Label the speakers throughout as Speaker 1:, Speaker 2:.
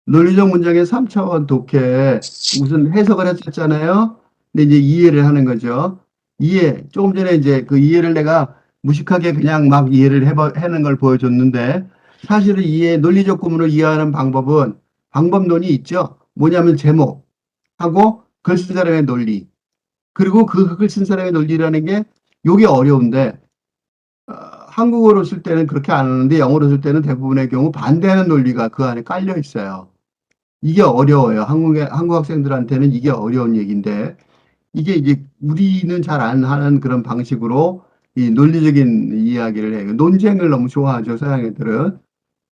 Speaker 1: 논리적 문장의 3차원 독해 무슨 해석을 했었잖아요. 근데 이제 이해를 하는 거죠. 이해. 조금 전에 이제 그 이해를 내가 무식하게 그냥 막 이해를 해는 걸 보여줬는데 사실은 논리적 구문을 이해하는 방법론이 있죠. 뭐냐면 제목하고 글 쓴 사람의 논리. 그리고 그 글 쓴 사람의 논리라는 게 요게 어려운데 한국어로 쓸 때는 그렇게 안 하는데 영어로 쓸 때는 대부분의 경우 반대하는 논리가 그 안에 깔려 있어요. 이게 어려워요. 한국 학생들한테는 이게 어려운 얘기인데, 이게 이제 우리는 잘 안 하는 그런 방식으로 이 논리적인 이야기를 해요. 논쟁을 너무 좋아하죠, 서양 애들은.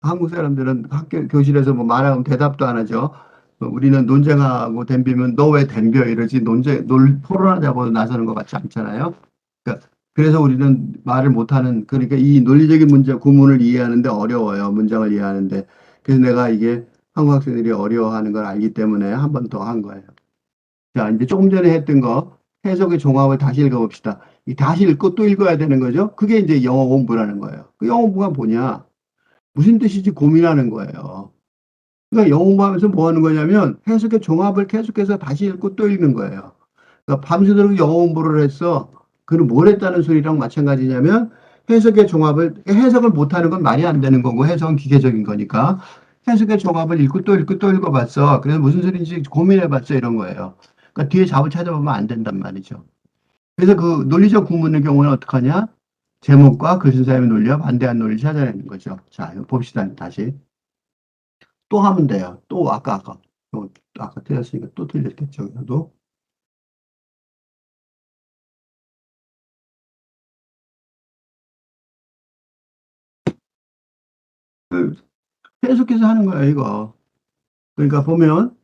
Speaker 1: 한국 사람들은 교실에서 뭐 말하면 대답도 안 하죠. 우리는 논쟁하고 덤비면 너 왜 덤벼 이러지 토론하자고 나서는 것 같지 않잖아요. 그러니까 그래서 우리는 말을 못하는, 그러니까 이 논리적인 구문을 이해하는데 어려워요. 문장을 이해하는데. 그래서 내가 이게 한국 학생들이 어려워하는 걸 알기 때문에 한 번 더 한 거예요. 자, 이제 조금 전에 했던 거 해석의 종합을 다시 읽어봅시다. 이 다시 읽고 또 읽어야 되는 거죠. 그게 이제 영어 공부라는 거예요. 그 영어 공부가 뭐냐? 무슨 뜻인지 고민하는 거예요. 그러니까 영어 공부하면서 뭐 하는 거냐면 해석의 종합을 계속해서 다시 읽고 또 읽는 거예요. 그러니까 밤새도록 영어 공부를 했어. 그는 뭘 했다는 소리랑 마찬가지냐면 해석의 종합을, 해석을 못하는 건 말이 안 되는 거고 해석은 기계적인 거니까 해석의 종합을 읽고 또 읽고 또 읽어봤어. 그래서 무슨 소리인지 고민해봤어. 이런 거예요. 그러니까 뒤에 답을 찾아보면 안 된단 말이죠. 그래서 그 논리적 구문의 경우는 어떻게 하냐? 제목과 글 쓴 사람의 논리와 반대한 논리를 찾아내는 거죠. 자, 이거 봅시다. 다시. 또 하면 돼요. 또 아까 틀렸으니까 또 틀렸겠죠. 그래도. 그 계속해서 하는 거예요, 이거. 그러니까 보면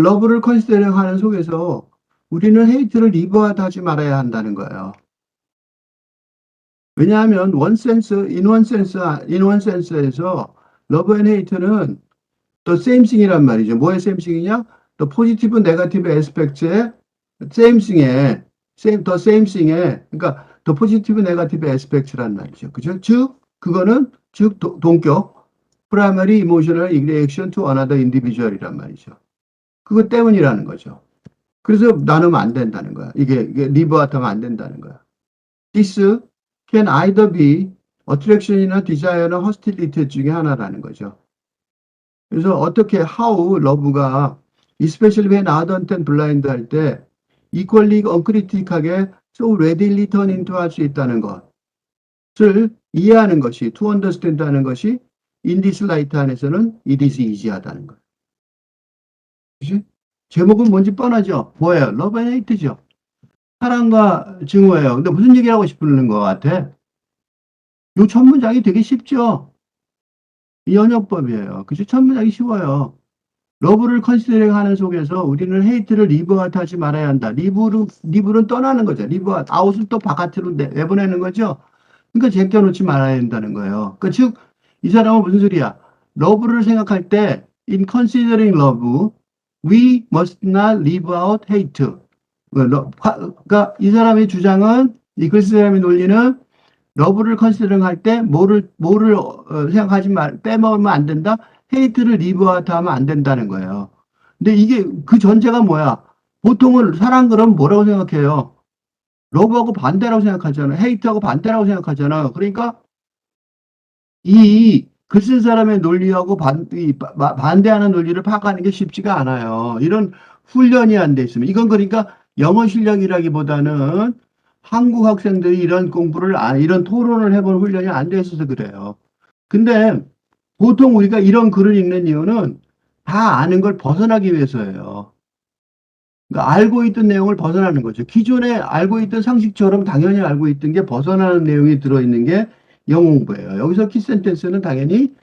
Speaker 1: 러브를 컨시더링 하는 속에서 우리는 헤이트를 리버하다 하지 말아야 한다는 거예요. 왜냐하면 인원 센스에서 러브 앤 헤이트는 더 same thing이란 말이죠. 뭐의 same thing이냐? 더 포지티브 네거티브 에스펙트의 same thing에 더 same thing에, 그러니까 더 포지티브 네거티브 에스펙트란 말이죠. 그죠? 즉 동격 primary emotional reaction to another individual이란 말이죠. 그것 때문이라는 거죠. 그래서 나누면 안 된다는 거야. 이게 리버하면 안 된다는 거야. This can either be attraction이나 desire나 hostility 중에 하나라는 거죠. 그래서 어떻게 how love가 especially when ardent and blind 할 때 equally uncritic하게 so readily turn into 할 수 있다는 것을 이해하는 것이 to understand 하는 것이 in this light 안에서는 it is easy하다는 거예요. 그치? 제목은 뭔지 뻔하죠? 뭐예요? love and hate죠. 사랑과 증오예요. 근데 무슨 얘기를 하고 싶은 것 같아? 요 첫 문장이 되게 쉽죠? 연역법이에요. 그죠? 첫 문장이 쉬워요. 러브를 컨시더링 하는 속에서 우리는 헤이트를 리브아웃 하지 말아야 한다. 리브는 떠나는 거죠. 리브아웃, 아웃을 또 바깥으로 내보내는 거죠. 그러니까 제껴놓지 말아야 된다는 거예요. 그 즉, 이 사람은 무슨 소리야? 러브를 생각할 때, in considering love, we must not leave out hate. 그러니까 이 사람의 주장은, 이 글쓰 사람의 논리는 러브를 컨시더링 할 때 뭐를 생각하지 빼먹으면 안 된다? 헤이트를 리브아웃 하면 안 된다는 거예요. 근데 이게 그 전제가 뭐야? 보통은 사람 그러면 뭐라고 생각해요? 러브하고 반대라고 생각하잖아. 헤이트하고 반대라고 생각하잖아. 그러니까 이 글 쓴 사람의 논리하고 반대하는 논리를 파악하는 게 쉽지가 않아요. 이런 훈련이 안 돼 있으면. 이건 그러니까 영어 실력이라기보다는 한국 학생들이 이런 토론을 해본 훈련이 안 돼 있어서 그래요. 근데 보통 우리가 이런 글을 읽는 이유는 다 아는 걸 벗어나기 위해서예요. 그러니까 알고 있던 내용을 벗어나는 거죠. 기존에 알고 있던 상식처럼 당연히 알고 있던 게 벗어나는 내용이 들어있는 게 영어 공부예요. 여기서 키센텐스는 당연히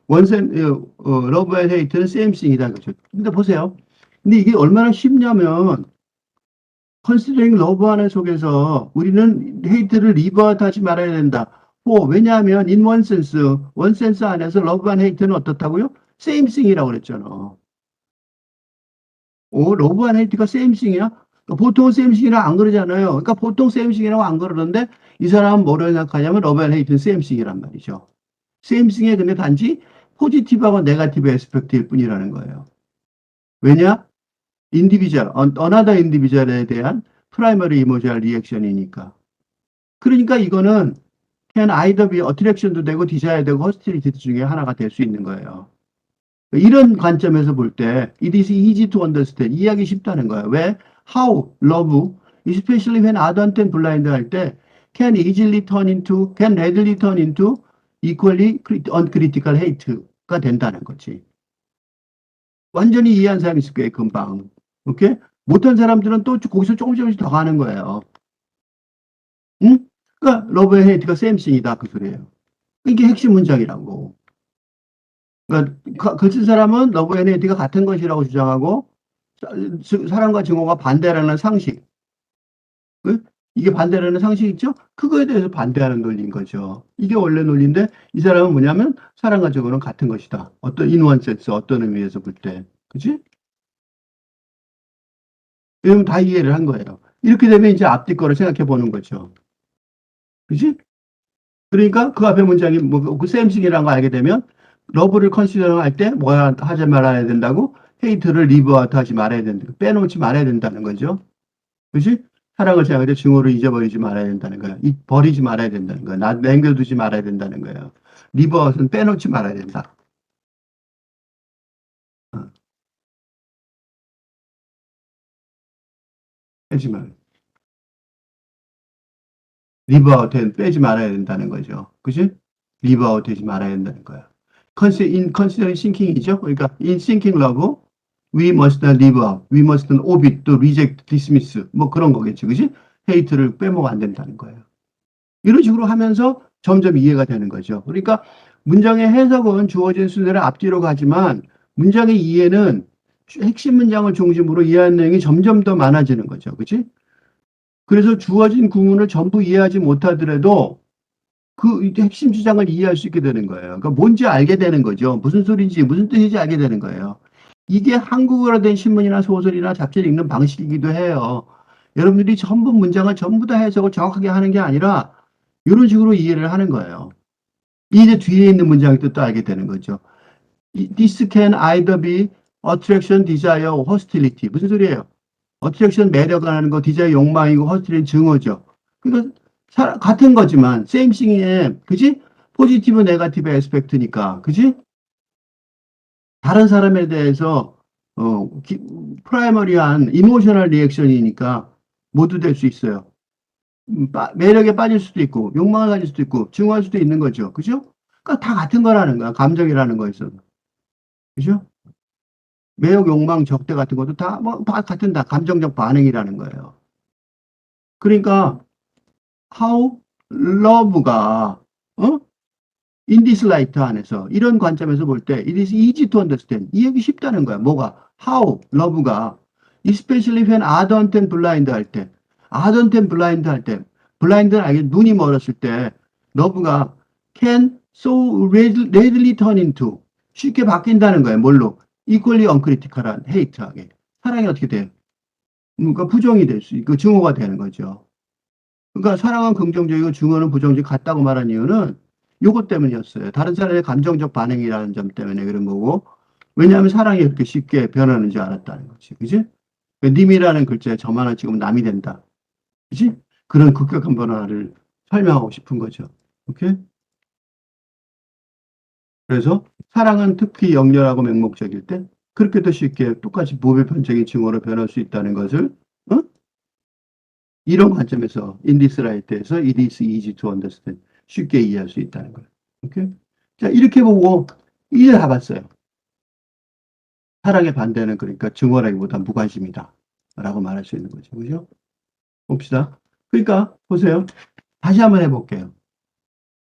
Speaker 1: 러브 앤 헤이트는 세임 싱이다. 그죠. 근데 보세요. 근데 이게 얼마나 쉽냐면 컨시더링 러브 하는 속에서 우리는 헤이트를 리버트 하지 말아야 된다. 왜냐하면 in one sense 안에서 러브 앤 헤이트는 어떻다고요? 세임 싱이라고 그랬잖아. 러브 앤 헤이트가 세임 싱이야? 보통은 세임 싱이라고 안 그러잖아요. 그러니까 보통 세임 싱이라고 안 그러는데 이 사람은 뭐라고 생각하냐면 러브 앤 헤이트는 세임 싱이란 말이죠. 세임 싱에 근데 단지 포지티브하고 네거티브 에스펙트일 뿐이라는 거예요. 왜냐? 인디비주얼, 어나더 인디비주얼에 대한 프라이머리 이모tional 리액션이니까. 그러니까 이거는 can either be attraction도 되고 desire 되고 hostility 중에 하나가 될 수 있는 거예요. 이런 관점에서 볼 때 it is easy to understand. 이해하기 쉽다는 거예요. 왜? How love, especially when ardent and blind 할 때 can readily turn into equally uncritical hate가 된다는 거지. 완전히 이해한 사람이 있을 거예요, 금방. 오케이? 못한 사람들은 또 거기서 조금씩 더 가는 거예요. 응? 그러니까 러브 앤 헤이트가 셈싱이다 그 소리예요. 이게 핵심 문장이라고. 그러니까 거친 사람은 러브 앤 헤이트가 같은 것이라고 주장하고 사랑과 증오가 반대라는 상식. 그? 이게 반대라는 상식 있죠? 그거에 대해서 반대하는 논리인 거죠. 이게 원래 논리인데 이 사람은 뭐냐면 사랑과 증오는 같은 것이다. 어떤 인원 센스 어떤 의미에서 볼 때. 그치? 이러면 다 이해를 한 거예요. 이렇게 되면 이제 앞뒤 거를 생각해 보는 거죠. 그치? 그러니까 그 앞에 문장이 그 샘싱이라는 거 알게 되면 러브를 컨시더 할 때 뭐야 하지 말아야 된다고 헤이트를 리브아웃 하지 말아야 된다. 빼놓지 말아야 된다는 거죠. 그치? 사랑을 생각할 때 증오를 잊어버리지 말아야 된다는 거야. 버리지 말아야 된다는 거야. 남겨두지 말아야 된다는 거예요. 리브아웃은 빼놓지 말아야 된다. 어, 빼지 말. 리브아웃은 빼지 말아야 된다는 거죠. 그치? 리브아웃 되지 말아야 된다는 거야. in considering thinking이죠. 그러니까 in thinking love, we must not live out, we must not obit, to reject, dismiss 뭐 그런 거겠지, 그지? 헤이트를 빼먹으면 안 된다는 거예요. 이런 식으로 하면서 점점 이해가 되는 거죠. 그러니까 문장의 해석은 주어진 순서를 앞뒤로 가지만 문장의 이해는 핵심 문장을 중심으로 이해하는 내용이 점점 더 많아지는 거죠, 그렇지? 그래서 주어진 구문을 전부 이해하지 못하더라도 그 핵심 주장을 이해할 수 있게 되는 거예요. 그러니까 뭔지 알게 되는 거죠. 무슨 소리인지, 무슨 뜻인지 알게 되는 거예요. 이게 한국어로 된 신문이나 소설이나 잡지를 읽는 방식이기도 해요. 여러분들이 전부 문장을 전부 다 해석을 정확하게 하는 게 아니라 이런 식으로 이해를 하는 거예요. 이제 뒤에 있는 문장의 뜻도 알게 되는 거죠. This can either be attraction, desire, or hostility. 무슨 소리예요? attraction 매력을 하는 거, desire 욕망이고, hostility 증오죠. 그러니까 같은 거지만 same thing에 그지? 포지티브, 네거티브 에스펙트니까 그지? 다른 사람에 대해서 프라이머리한 이모셔널 리액션이니까 모두 될 수 있어요. 매력에 빠질 수도 있고 욕망을 가질 수도 있고 증오할 수도 있는 거죠. 그죠? 그러니까 다 같은 거라는 거야. 감정이라는 거에서. 그죠? 매력, 욕망, 적대 같은 것도 다 뭐 같은 다 감정적 반응이라는 거예요. 그러니까 how love가 in this light 안에서 이런 관점에서 볼 때 it is easy to understand. 이해하기 쉽다는 거야. 뭐가? how love가 especially when ardent and blind 할 때 ardent and blind 할 때 blind는 알게 눈이 멀었을 때 love가 can so readily turn into 쉽게 바뀐다는 거예요. 뭘로? equally uncritical한 hate하게. 사랑이 어떻게 돼요? 그러니까 부정이 될 수 있고 증오가 되는 거죠. 그러니까 사랑은 긍정적이고 증오는 부정적 같다고 말한 이유는 요것 때문이었어요. 다른 사람의 감정적 반응이라는 점 때문에 그런 거고 왜냐하면 사랑이 그렇게 쉽게 변하는 줄 알았다는 거지. 그지? 님이라는 글자에 점 하나 찍으면 남이 된다. 그지? 그런 급격한 변화를 설명하고 싶은 거죠. 오케이? 그래서 사랑은 특히 영렬하고 맹목적일 때 그렇게 더 쉽게 똑같이 보배편적인 증오로 변할 수 있다는 것을 어? 이런 관점에서 인디스라이트에서 it is easy to understand 쉽게 이해할 수 있다는 거예요. 오케이? 자 이렇게 보고 이제 다 봤어요. 사랑의 반대는 그러니까 증오라기보다 무관심이다 라고 말할 수 있는 거죠. 그죠? 봅시다. 그러니까 보세요. 다시 한번 해볼게요.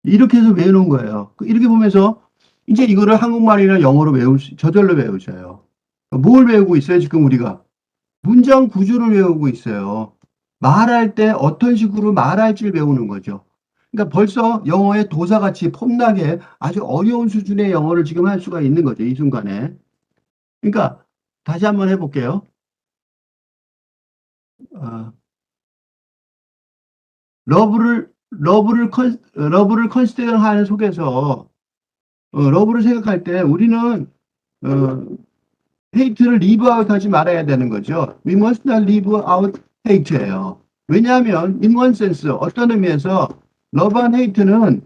Speaker 1: 이렇게 해서 외우는 거예요. 이렇게 보면서 이제 이거를 한국말이나 영어로 저절로 외우셔요. 뭘 외우고 있어요, 지금 우리가? 문장 구조를 외우고 있어요. 말할 때 어떤 식으로 말할지를 배우는 거죠. 그러니까 벌써 영어의 도사같이 폼나게 아주 어려운 수준의 영어를 지금 할 수가 있는 거죠, 이 순간에. 그러니까 다시 한번 해볼게요. 어, 러브를 컨시더 하는 속에서 러브를 생각할 때 우리는 어, 헤이트를 리브 아웃 하지 말아야 되는 거죠. We must not leave out hate예요. 왜냐하면 in one sense 어떤 의미에서 love and hate는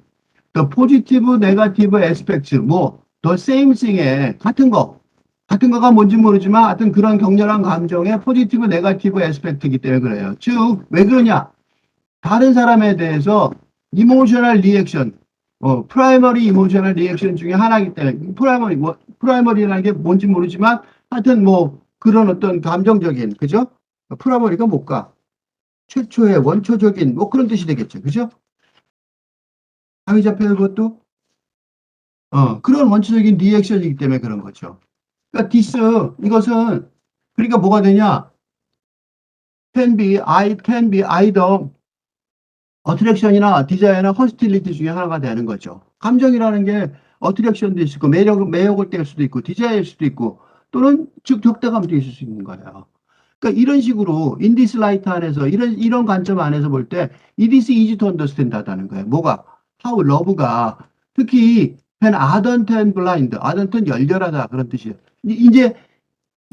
Speaker 1: the positive, negative aspects 뭐 the same thing에 같은 거가 뭔지 모르지만 하여튼 그런 격렬한 감정의 포지티브, 네거티브 애스펙트이기 때문에 그래요. 즉, 왜 그러냐? 다른 사람에 대해서 이모셔널 리액션, 프라이머리 이모셔널 리액션 중에 하나이기 때문에 프라이머리라는 게 뭔지 모르지만 하여튼 뭐 그런 어떤 감정적인 그죠? 프라이머리가 뭘까? 최초의 원초적인 뭐 그런 뜻이 되겠죠. 그죠? 감이 잡혀요, 그것도? 그런 원초적인 리액션이기 때문에 그런 거죠. 그러니까 이것은 그러니까 뭐가 되냐? can be either 어트랙션이나 디자이어나 허스틸리티 중에 하나가 되는 거죠. 감정이라는 게 어트랙션도 있을 거, 매력을 뗄 수도 있고, 디자이어일 수도 있고, 또는 즉 적대감도 있을 수 있는 거예요. 그러니까 이런 식으로 인디스 라이트 안에서 이런 관점 안에서 볼 때 it is easy to understand 하다는 거예요. 뭐가? how love가 특히 an ardent and blind, ardent은 열렬하다 그런 뜻이에요. 이제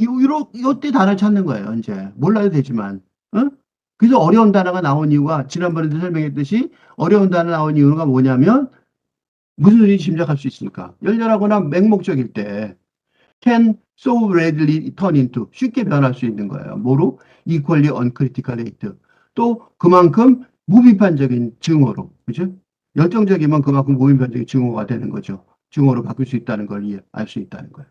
Speaker 1: 요때 단어를 찾는 거예요, 이제. 몰라도 되지만. 어? 그래서 어려운 단어가 나온 이유가, 지난번에도 설명했듯이, 어려운 단어 나온 이유가 뭐냐면, 무슨 소리인지 짐작할 수 있으니까. 열렬하거나 맹목적일 때, can so readily turn into, 쉽게 변할 수 있는 거예요. 뭐로? equally uncritical hate. 또, 그만큼 무비판적인 증오로, 그죠? 열정적이면 그만큼 무비판적인 증오가 되는 거죠. 증오로 바꿀 수 있다는 걸 알 수 있다는 거예요.